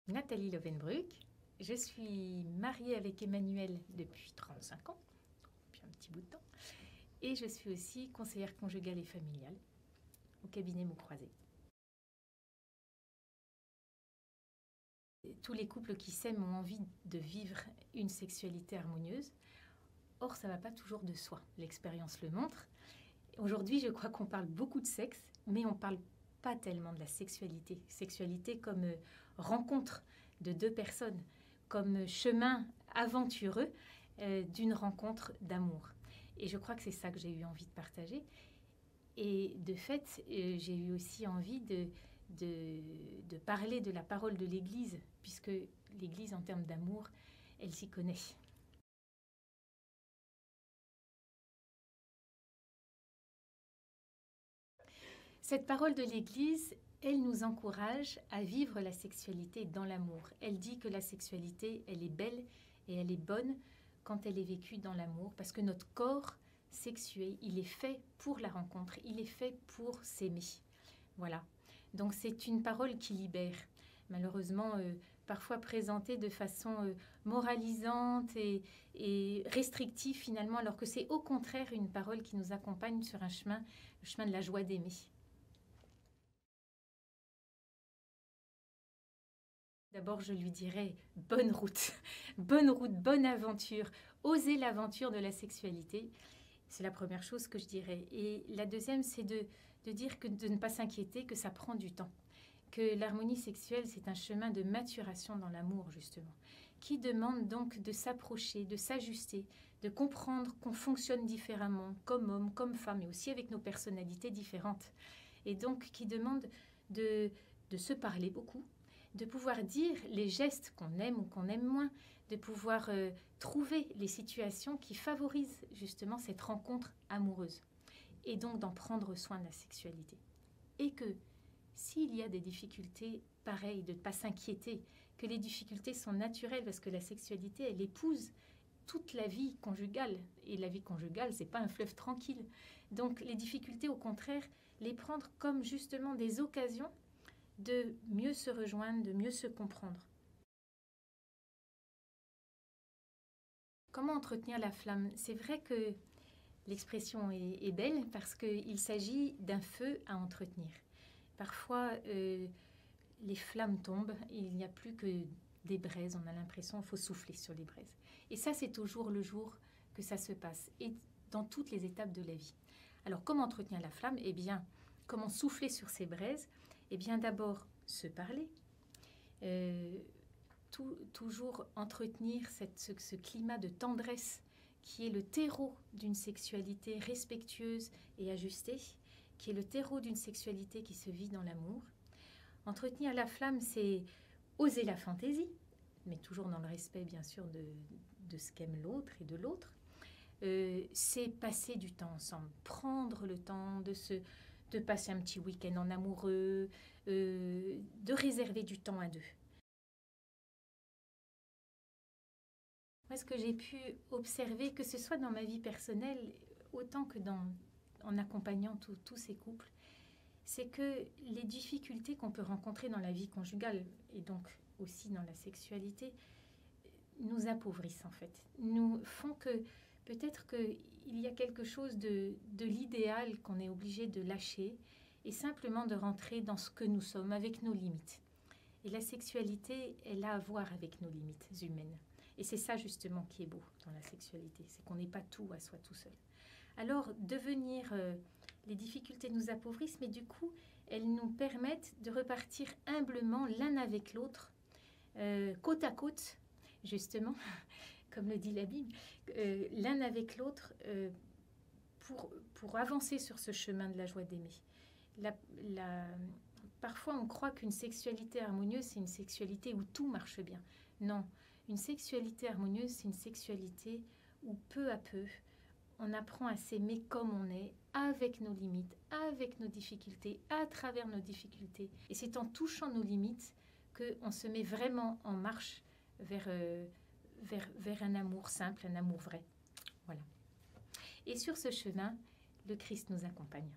Nathalie Lovenbruck. Je suis mariée avec Emmanuel depuis 35 ans, depuis un petit bout de temps. Et je suis aussi conseillère conjugale et familiale au cabinet Mots Croisés. Tous les couples qui s'aiment ont envie de vivre une sexualité harmonieuse. Or, ça ne va pas toujours de soi. L'expérience le montre. Aujourd'hui, je crois qu'on parle beaucoup de sexe, mais on ne parle pas tellement de la sexualité. Sexualité comme rencontre de deux personnes, comme chemin aventureux d'une rencontre d'amour. Et je crois que c'est ça que j'ai eu envie de partager. Et de fait, j'ai eu aussi envie de parler de la parole de l'Église, puisque l'Église, en termes d'amour, elle s'y connaît. Cette parole de l'Église, elle nous encourage à vivre la sexualité dans l'amour. Elle dit que la sexualité, elle est belle et elle est bonne quand elle est vécue dans l'amour, parce que notre corps sexué, il est fait pour la rencontre, il est fait pour s'aimer. Voilà. Donc c'est une parole qui libère. Malheureusement, parfois présentée de façon moralisante et restrictive finalement, alors que c'est au contraire une parole qui nous accompagne sur un chemin, le chemin de la joie d'aimer. D'abord, je lui dirais bonne route, bonne aventure, osez l'aventure de la sexualité. C'est la première chose que je dirais. Et la deuxième, c'est de dire que de ne pas s'inquiéter, que ça prend du temps. Que l'harmonie sexuelle, c'est un chemin de maturation dans l'amour, justement, qui demande donc de s'approcher, de s'ajuster, de comprendre qu'on fonctionne différemment, comme homme, comme femme, et aussi avec nos personnalités différentes. Et donc, qui demande de se parler beaucoup, de pouvoir dire les gestes qu'on aime ou qu'on aime moins, de pouvoir trouver les situations qui favorisent justement cette rencontre amoureuse, et donc d'en prendre soin de la sexualité. Et que s'il y a des difficultés, pareil, de ne pas s'inquiéter, que les difficultés sont naturelles, parce que la sexualité, elle épouse toute la vie conjugale. Et la vie conjugale, c'est pas un fleuve tranquille. Donc les difficultés, au contraire, les prendre comme justement des occasions de mieux se rejoindre, de mieux se comprendre. Comment entretenir la flamme? C'est vrai que l'expression est belle parce qu'il s'agit d'un feu à entretenir. Parfois, les flammes tombent et il n'y a plus que des braises. On a l'impression qu'il faut souffler sur les braises. Et ça, c'est au jour le jour que ça se passe, et dans toutes les étapes de la vie. Alors, comment entretenir la flamme? Eh bien, comment souffler sur ces braises? Eh bien, d'abord, se parler. Toujours entretenir ce climat de tendresse qui est le terreau d'une sexualité respectueuse et ajustée, qui est le terreau d'une sexualité qui se vit dans l'amour. Entretenir la flamme, c'est oser la fantaisie, mais toujours dans le respect, bien sûr, de ce qu'aime l'autre et de l'autre. C'est passer du temps ensemble, prendre le temps de passer un petit week-end en amoureux, de réserver du temps à deux. Moi, ce que j'ai pu observer, que ce soit dans ma vie personnelle, autant que en accompagnant tous ces couples, c'est que les difficultés qu'on peut rencontrer dans la vie conjugale, et donc aussi dans la sexualité, nous appauvrissent en fait, nous font que peut-être qu'il y a quelque chose de l'idéal qu'on est obligé de lâcher et simplement de rentrer dans ce que nous sommes, avec nos limites. Et la sexualité, elle a à voir avec nos limites humaines. Et c'est ça justement qui est beau dans la sexualité, c'est qu'on n'est pas tout à soi tout seul. Alors les difficultés nous appauvrissent, mais du coup, elles nous permettent de repartir humblement l'un avec l'autre, côte à côte, justement, comme le dit la Bible, l'un avec l'autre pour avancer sur ce chemin de la joie d'aimer. Parfois, on croit qu'une sexualité harmonieuse, c'est une sexualité où tout marche bien. Non, une sexualité harmonieuse, c'est une sexualité où peu à peu, on apprend à s'aimer comme on est, avec nos limites, avec nos difficultés, à travers nos difficultés. Et c'est en touchant nos limites qu'on se met vraiment en marche vers un amour simple, un amour vrai. Voilà. Et sur ce chemin, le Christ nous accompagne.